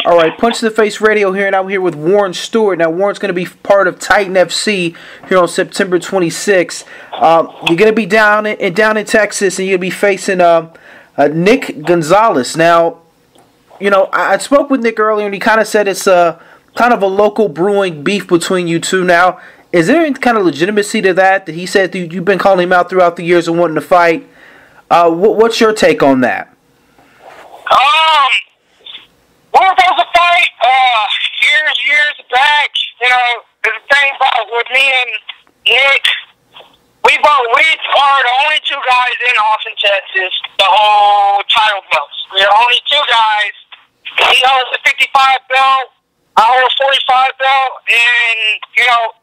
All right, Punch in the Face Radio here, and I'm here with Warren Stewart. Now, Warren's going to be part of Titan FC here on September 26th. You're going to be down in Texas, and you're going to be facing Nick Gonzalez. Now, you know, I spoke with Nick earlier, and he kind of said it's kind of a local brewing beef between you two. Now, is there any kind of legitimacy to that? That he said that you've been calling him out throughout the years and wanting to fight. What's your take on that? Well, there was a fight years back. You know, the thing about with me and Nick, we are the only two guys in Austin, Texas, the whole title belts. We're the only two guys. He holds the 55 belt, I hold a 45 belt, and, you know,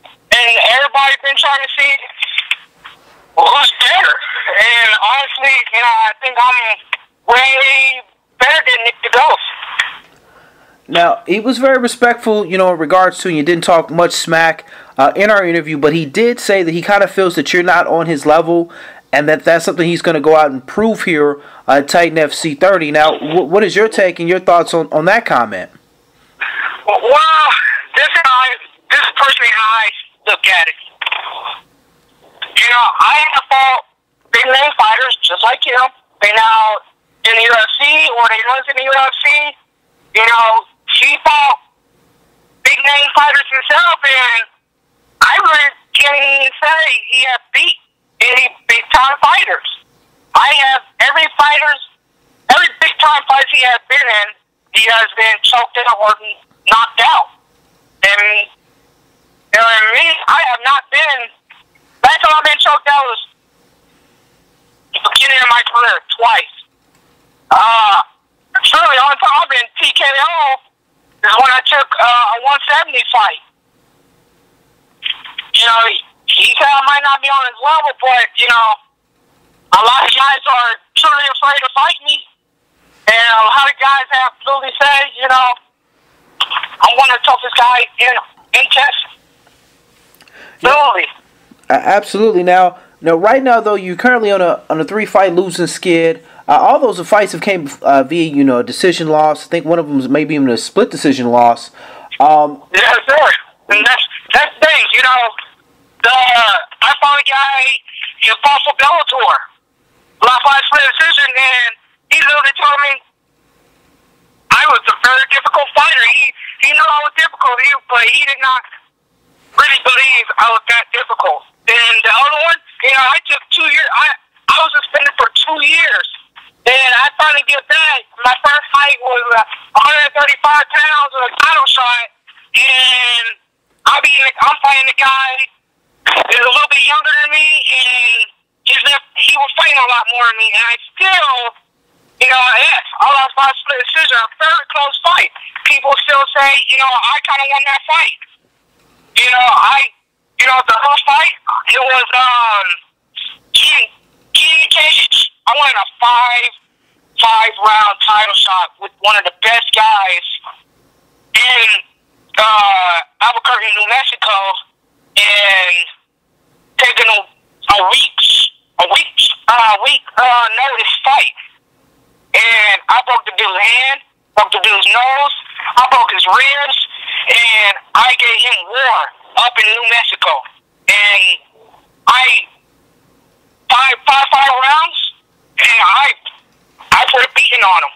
and everybody's been trying to see who's better. And honestly, you know, I think I'm way better than Nick the Ghost. Now, he was very respectful, you know, in regards to, and you didn't talk much smack in our interview, but he did say that he kind of feels that you're not on his level, and that's something he's going to go out and prove here at Titan FC 30. Now, what is your take and your thoughts on that comment? Well, this is personally how I look at it. You know, I have fought big name fighters just like him. They now in the UFC, or they was in the UFC. You know, he fought big name fighters himself, and I really can't even say he has beat any big time fighters. I have every big time fight he has been in, he has been choked out or knocked out. And you know, me, I have not been. Last time I've been choked out was the beginning of my career twice. Truly, the only time I've been TKO is when I took a 170 fight. You know, he said I might not be on his level, but, you know, a lot of guys are truly afraid to fight me. And a lot of guys have truly said, you know, I'm one of the toughest guys in Texas. Truly. Absolutely. Now, right now, though, you're currently on a 3-fight losing skid. All those fights have came via, you know, a decision loss. I think one of them is maybe even a split decision loss. Yes, sir. And that's the thing, you know. I fought a guy, he fought for Bellator. Last fight split decision, and he literally told me I was a very difficult fighter. He knew I was difficult, but he did not really believe I was that difficult. And the other one, you know, I took 2 years. I was suspended for 2 years. And I finally get back. My first fight was 135 pounds with a title shot. And I'm fighting a guy who's a little bit younger than me, and he was fighting a lot more than me. And I still, you know, I lost my split decision. A very close fight. People still say, you know, I kind of won that fight. You know, the whole fight, it was, King Cage. I wanted a five-round title shot with one of the best guys in Albuquerque, New Mexico, and taking a week's notice fight. And I broke the dude's hand, broke the dude's nose, I broke his ribs, and I gave him war up in New Mexico. And five rounds, and I put a beating on him.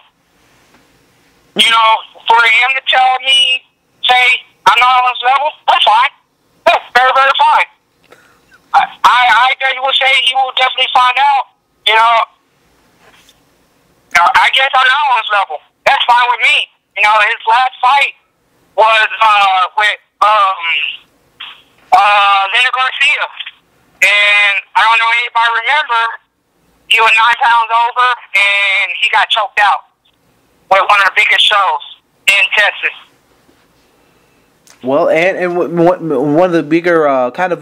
You know, for him to tell me, say, I'm not on his level, that's fine. That's very, very fine. I guess he will say he will definitely find out. You know, I guess I'm not on his level. That's fine with me. You know, his last fight was with Nick Garcia. And I don't know if anybody remember, he was 9 pounds over, and he got choked out with one of the biggest shows in Texas. Well, and one of the bigger kind of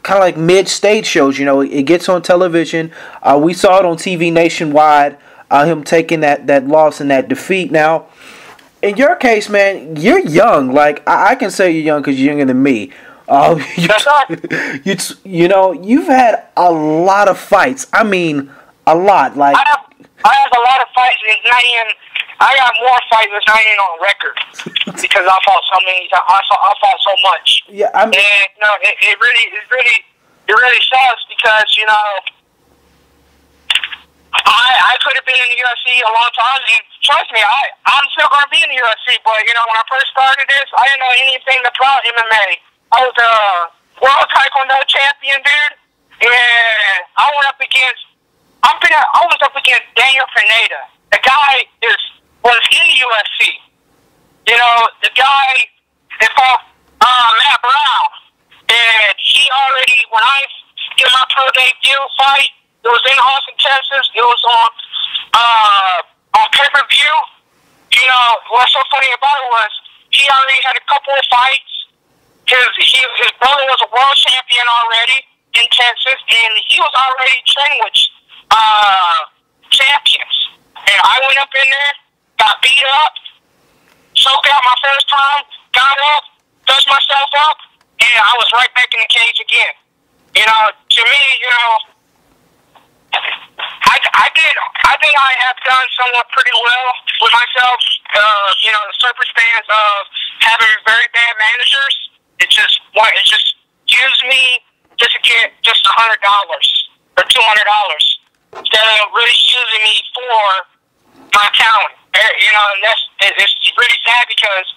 like mid-stage shows, you know, it gets on television. We saw it on TV nationwide, him taking that loss and that defeat. Now, in your case, man, you're young. Like, I can say you're young because you're younger than me. You know, you've had a lot of fights. I mean, a lot. Like, I have a lot of fights, and I got more fights than not even on record because I fought so many. I fought so much. Yeah, I mean, and it really sucks because I could have been in the UFC a long time, and trust me, I'm still going to be in the UFC. But when I first started this, I didn't know anything about MMA. I was a world taekwondo champion, dude, and I was up against Daniel Pineda. The guy was in the UFC. The guy that fought Matt Brown, and he already, when I did my pro debut fight, it was in Austin, Texas. It was on pay-per-view. What's so funny about it was he already had a couple of fights. His brother was a world champion already in Texas, and he was already training with champions. And I went up in there, got beat up, choked out my first time, got up, dusted myself up, and I was right back in the cage again. To me, I think I have done somewhat pretty well with myself. The circumstance of having very bad managers, it just used me just to get just $100 or $200 instead of really using me for my talent. And it's really sad because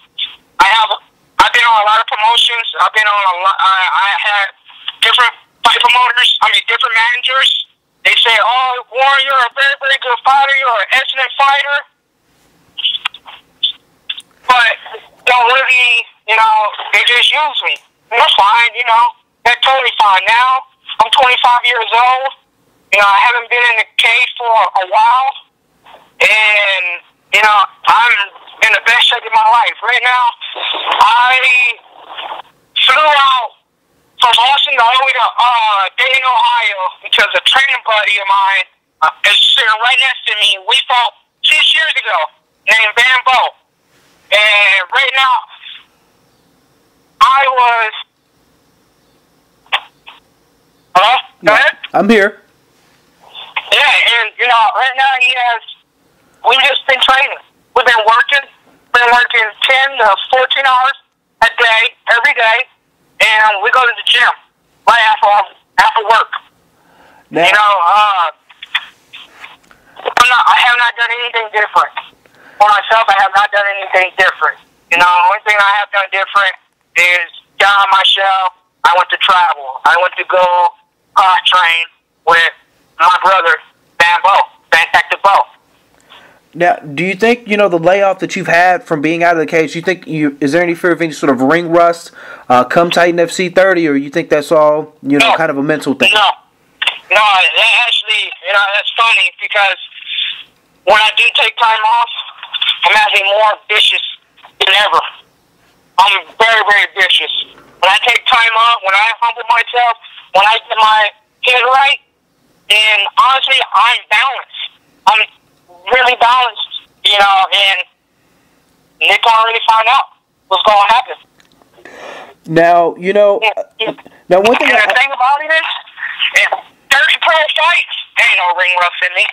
I've been on a lot of promotions. I've been on I had different fight promoters. Different managers. They say, "Oh, Warren, you're a very, very good fighter. You're an excellent fighter." But don't really, they just use me. And that's fine, That's totally fine. Now I'm 25 years old. I haven't been in the cage for a while, and I'm in the best shape of my life right now. I flew out from Austin all the way to Dayton, Ohio, because a training buddy of mine is sitting right next to me. We fought 6 years ago, named Bambo. And right now, Hello? Go ahead? I'm here. Yeah, and, right now we've just been training. We've been working 10 to 14 hours a day, every day. And we go to the gym right after work. Now, I have not done anything different. For myself, I have not done anything different. The only thing I have done different is got on my shell. I went to travel. I went to go train with my brother, Fantastic Bo. Now, do you think, the layoff that you've had from being out of the cage, is there any fear of any sort of ring rust come Titan FC 30, or you think that's all, No. kind of a mental thing? No, actually, that's funny because when I do take time off, I'm actually more vicious than ever. I'm very, very vicious. When I take time off, when I humble myself, when I get my head right, and honestly, I'm balanced. I'm really balanced, and Nick already found out what's going to happen. Now, now one thing. And the thing about it is 30 pro fights, ain't no ring rust in me.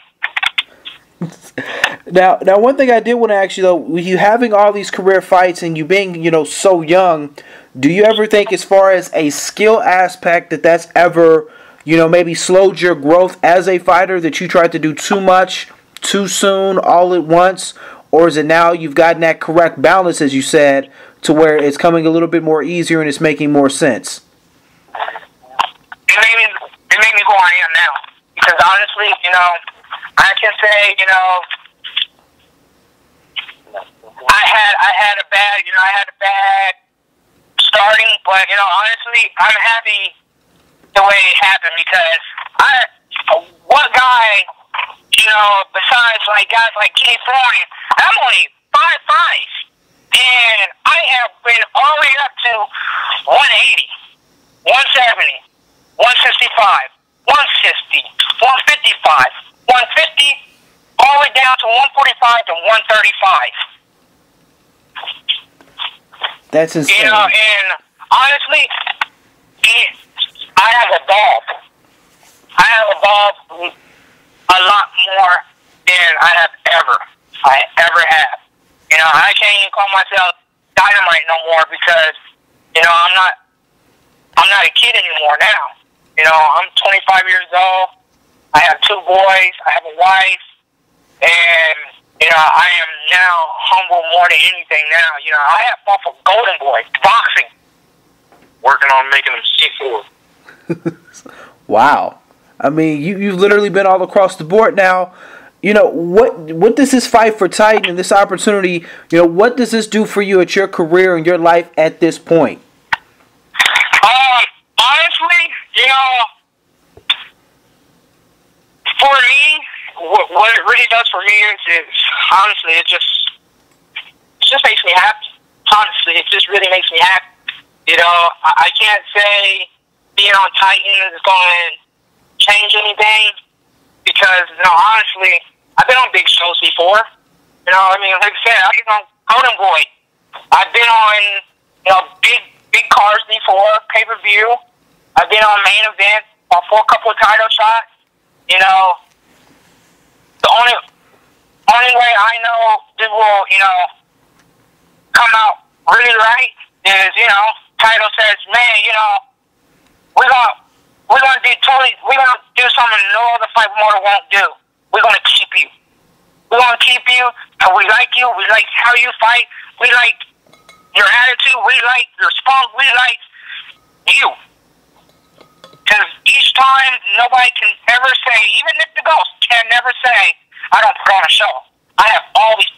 Now, one thing I did want to ask you, though, with you having all these career fights and you being, so young, do you ever think as far as a skill aspect that's ever, maybe slowed your growth as a fighter, that you tried to do too much, too soon, all at once? Or is it now you've gotten that correct balance, as you said, to where it's coming a little bit more easier and it's making more sense? It made me who I am now. Because honestly, I can say, I had a bad starting, but honestly, I'm happy the way it happened because what guy, besides guys like Kenny Thornton, I'm only 5'5", and I have been all the way up to 180, 170, 165, 160, 155, 150, all the way down to 145 to 135. That's insane. And honestly, I have evolved. I have evolved a lot more than I ever have. You know, I can't even call myself Dynamite no more because, you know, I'm not a kid anymore now. You know, I'm 25 years old. I have 2 boys. I have a wife. And, you know, I am now humble more than anything now. You know, I have fought for Golden Boy, boxing. Working on making them seafood. Wow. I mean, you've literally been all across the board now. You know, what does this fight for Titan and this opportunity, you know, what does this do for you at your career and your life at this point? Honestly, you know, for me, what it really does for me is honestly, it just makes me happy. Honestly, it just really makes me happy. You know, I can't say being on Titan is going to change anything because, you know, honestly, I've been on big shows before. You know, I mean, like I said, I've been on Golden Boy. I've been on, you know, big cars before, pay-per-view. I've been on main event for a couple of title shots. You know, the only way I know this will, you know, come out really right is, you know, title says, man, you know, we're gonna do something no other fight promoter won't do. We're gonna keep you. We're gonna keep you, and we like you. We like how you fight. We like your attitude. We like your spunk. We like you. Because each time, nobody can ever say, even Nick Gonzalez can never say, I don't put on a show. I have always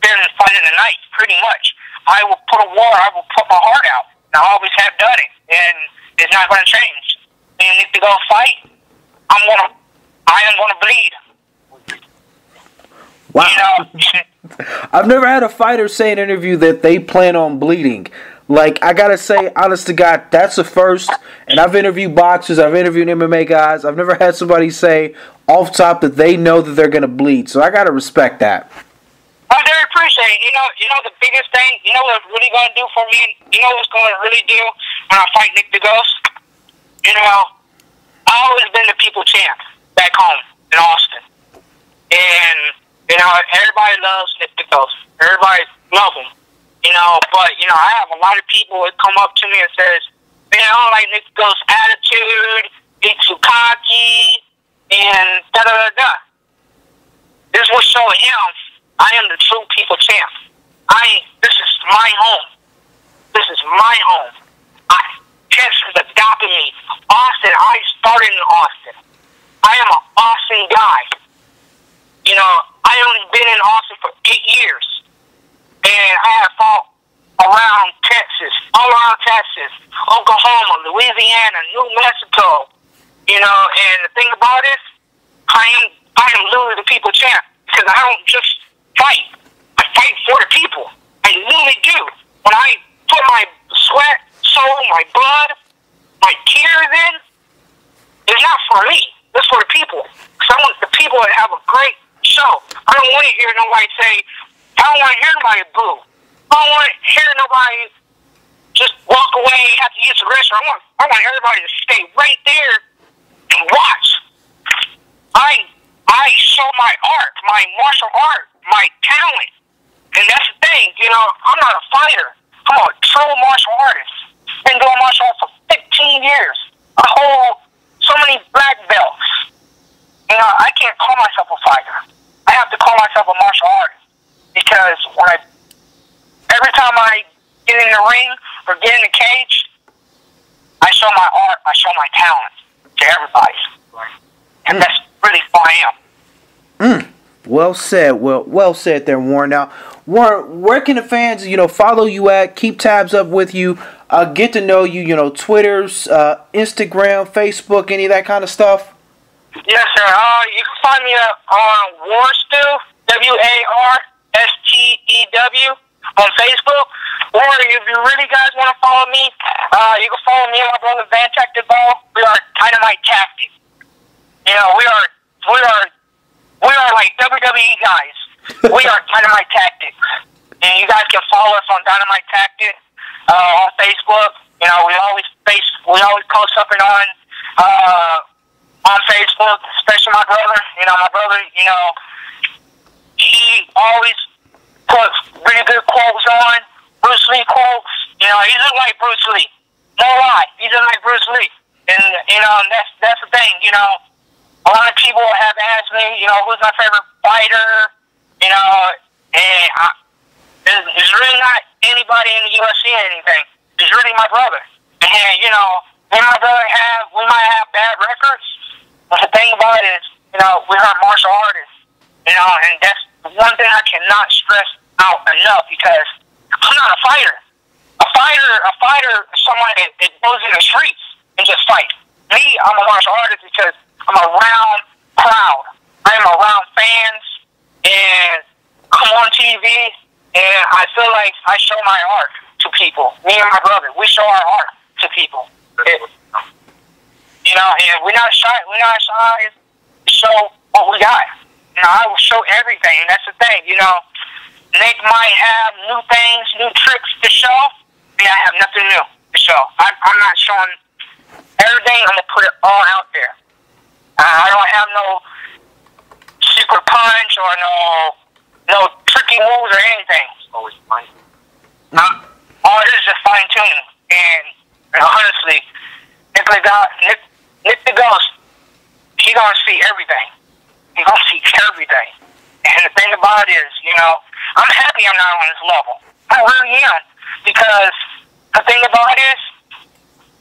been fighting the night, pretty much. I will put a war. I will put my heart out. And I always have done it, and it's not going to change. Me and Nick Gonzalez fight. I am gonna bleed. Wow. You know? I've never had a fighter say in an interview that they plan on bleeding. Like, I gotta say, honest to God, that's a first. And I've interviewed boxers, I've interviewed MMA guys. I've never had somebody say off top that they know that they're gonna bleed. So I gotta respect that. I very appreciate it. You know the biggest thing. You know what it's really gonna do for me. You know what's gonna really do when I fight Nick Gonzalez. You know, I've always been the people champ back home in Austin, and you know everybody loves Nick Gonzalez. Everybody loves him. You know, but you know I have a lot of people that come up to me and says, "Man, I don't like Nick Gonzalez's attitude. He's too cocky and da da da da." This will show him I am the true people champ. This is my home. This is my home. Texas adopted me. Austin, I started in Austin. I am an Austin guy. You know, I only been in Austin for 8 years. And I have fought around Texas, all around Texas, Oklahoma, Louisiana, New Mexico. You know, and the thing about it, I am literally the people champ. Because I don't just fight. I fight for the people. I literally do. When I put my sweat, soul, my blood, my tears in, it's not for me. It's for the people. Because I want the people to have a great show. I don't want to hear nobody say, I don't want to hear nobody boo. I don't want to hear nobody just walk away after you use the restaurant. I want everybody to stay right there and watch. I show my art, my martial art, my talent. And that's the thing, you know, I'm not a fighter. I'm a true martial artist. Been doing martial arts for 15 years. I hold so many black belts. You know, I can't call myself a fighter. I have to call myself a martial artist. Because every time I get in the ring or get in the cage, I show my art, I show my talent to everybody. And that's really who I am. Well said. Well said there, Warren. Now, Warren, where can the fans, you know, follow you at, keep tabs up with you, get to know you, you know, Twitter's, Instagram, Facebook, any of that kind of stuff? Yes, sir. You can find me on Warstew, WARSTEW, on Facebook. Or if you really guys want to follow me, you can follow me and my brother Van Tactic Ball. We are Dynamite Tactics. You know, we are like WWE guys. We are Dynamite Tactics. And you guys can follow us on Dynamite Tactics on Facebook. You know, we always post something on Facebook, especially my brother. You know, my brother, you know, he always puts really good quotes on, Bruce Lee quotes. You know, he's just like Bruce Lee. No lie, he's just like Bruce Lee. And, you know, that's the thing, you know. A lot of people have asked me, you know, who's my favorite fighter, you know, and it's really not anybody in the UFC or anything. It's really my brother. And, you know, me and my brother we might have bad records, but the thing about it is, you know, we are martial artists, you know, and that's one thing I cannot stress out enough because I'm not a fighter. A fighter is somebody that goes in the streets and just fight. Me, I'm a martial artist because I'm around crowd. I am around fans and come on TV, and I feel like I show my art to people. Me and my brother, we show our art to people. You know, and we're not shy. We're not shy to show what we got. You know, I will show everything. That's the thing. You know, Nick might have new things, new tricks to show. Me, I have nothing new to show. I'm not showing everything. I'm gonna put it all out there. I don't have no secret punch or no tricky moves or anything. It's always fine. All it is just fine tuning. And honestly, Nick the Ghost, he gonna see everything. He gonna see everything. And the thing about it is, you know, I'm happy I'm not on this level. I really am, because the thing about it is,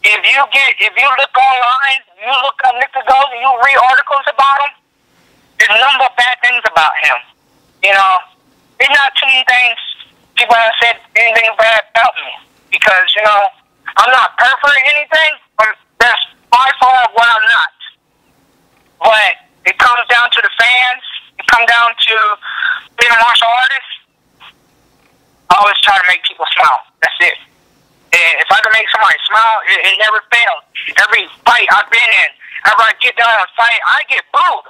if you look online, you look up Nick the Ghost, and you read articles about him, there's nothing but bad things about him. You know, there's not too many things people have said anything bad about me, because, you know, I'm not perfect or anything. That's by far what I'm not. But it comes down to the fans. It comes down to being a martial artist. I always try to make people smile. That's it. And if I can make somebody smile, it never fails. Every fight I've been in, after I get done a fight, I get booed.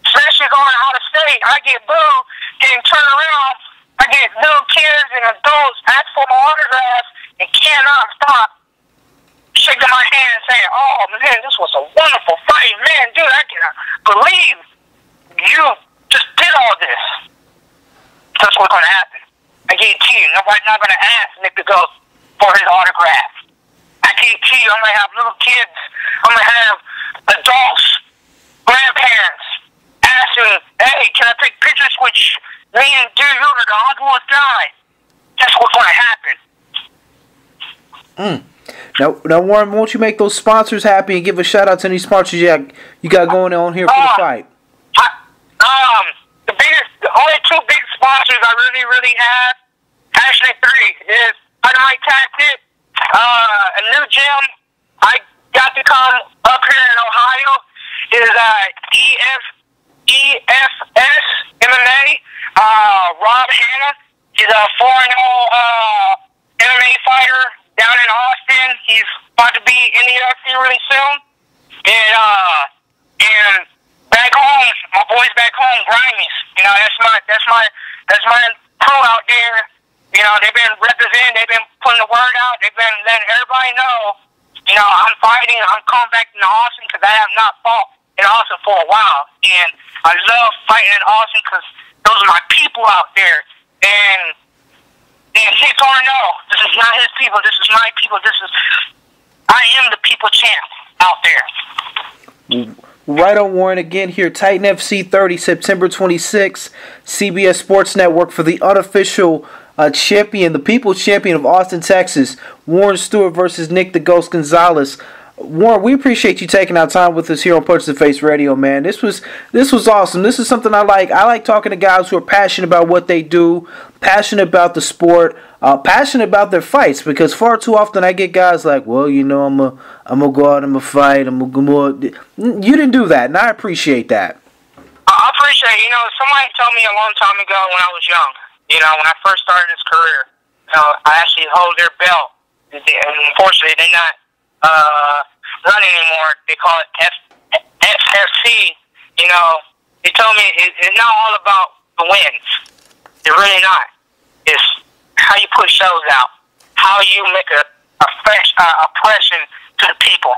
Especially going out of state, I get booed. Getting turned around, I get little kids and adults ask for my autograph and cannot stop shaking my hand and saying, "Oh man, this was a wonderful fight, man, dude, I cannot believe you just did all this." That's what's gonna happen. I guarantee you, nobody's not gonna ask Nick the Ghost for his autograph. I guarantee you, I'm gonna have little kids, I'm gonna have adults, grandparents asking, "Hey, can I take pictures with me and dude? You're the Hollywood guy." That's what's gonna happen. Now, Warren, won't you make those sponsors happy and give a shout out to any sponsors you got going on here for the fight? The only two big sponsors I really have, actually three, is Dynamite Tactic, a new gym I got to come up here in Ohio, is EFS MMA. Rob Hanna is a 4-0 MMA fighter down in Austin. He's about to be in the UFC really soon. And back home, my boys back home, Grimies. You know, that's my crew out there. You know, they've been representing, they've been putting the word out, they've been letting everybody know, you know, I'm fighting, I'm coming back to Austin because I have not fought in Austin for a while. And I love fighting in Austin because those are my people out there. And he's going to know, this is not his people, this is my people, I am the people champ out there. Right on, Warren. Again here, Titan FC 30, September 26th, CBS Sports Network, for the unofficial champion, the people's champion of Austin, Texas, Warren Stewart versus Nick the Ghost Gonzalez. Warren, we appreciate you taking our time with us here on Punch the Face Radio, man. This was awesome. This is something I like. I like talking to guys who are passionate about what they do, passionate about the sport, passionate about their fights. Because far too often I get guys like, well, you know, I'm gonna go out, I'm gonna fight, I'm gonna go. You didn't do that, and I appreciate that. I appreciate it. You know, somebody told me a long time ago when I was young. You know, when I first started this career, you know, I actually hold their belt. And unfortunately, they're not running anymore. They call it FFC. You know, they told me it's not all about the wins. It's really not. It's how you put shows out, how you make a fresh impression to the people.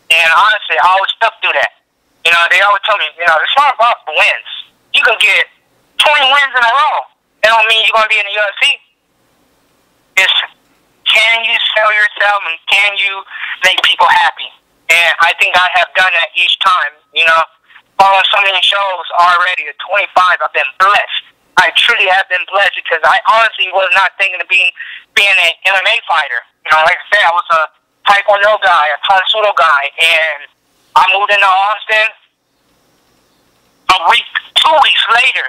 And honestly, I always stuck through that. You know, they always tell me, you know, it's not about the wins. You can get 20 wins in a row. It don't mean you're going to be in the UFC. It's, can you sell yourself and can you make people happy? And I think I have done that each time, you know. Following so many shows already at 25, I've been blessed. I truly have been blessed because I honestly was not thinking of being an MMA fighter. You know, like I said, I was a Taekwondo guy, a Kung Fu guy, and I moved into Austin. A week, 2 weeks later,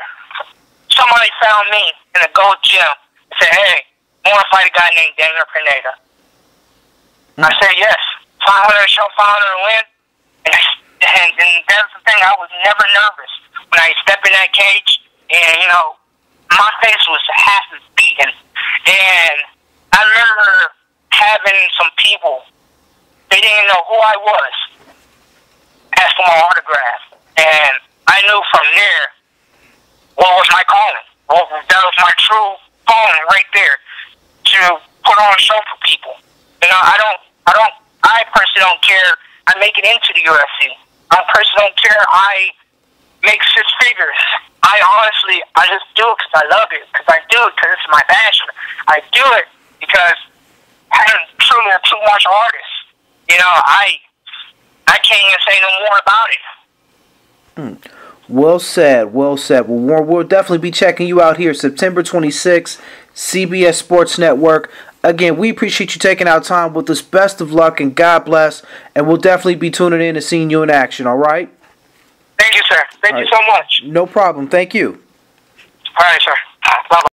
somebody found me in a gold gym and said, "Hey, I want to fight a guy named Daniel Pineda." I said, "Yes, 500 show, 500 win." And that's the thing, I was never nervous when I stepped in that cage, and, you know, my face was half beaten. And I remember having some people, they didn't know who I was, ask for my autograph. And I knew from there what was my calling. That was my true calling right there, to put on a show for people. You know, I personally don't care I make it into the UFC. I personally don't care I make 6 figures. I just do it because I love it, because I do it because it's my passion. I do it because I'm truly a true martial artist. You know, I can't even say no more about it. Well said, well said. Well, Warren, we'll definitely be checking you out here September 26th, CBS Sports Network. Again, we appreciate you taking our time with us. Best of luck and God bless. And we'll definitely be tuning in and seeing you in action, all right? Thank you, sir. Thank you so much. No problem. Thank you. All right, sir. Bye-bye.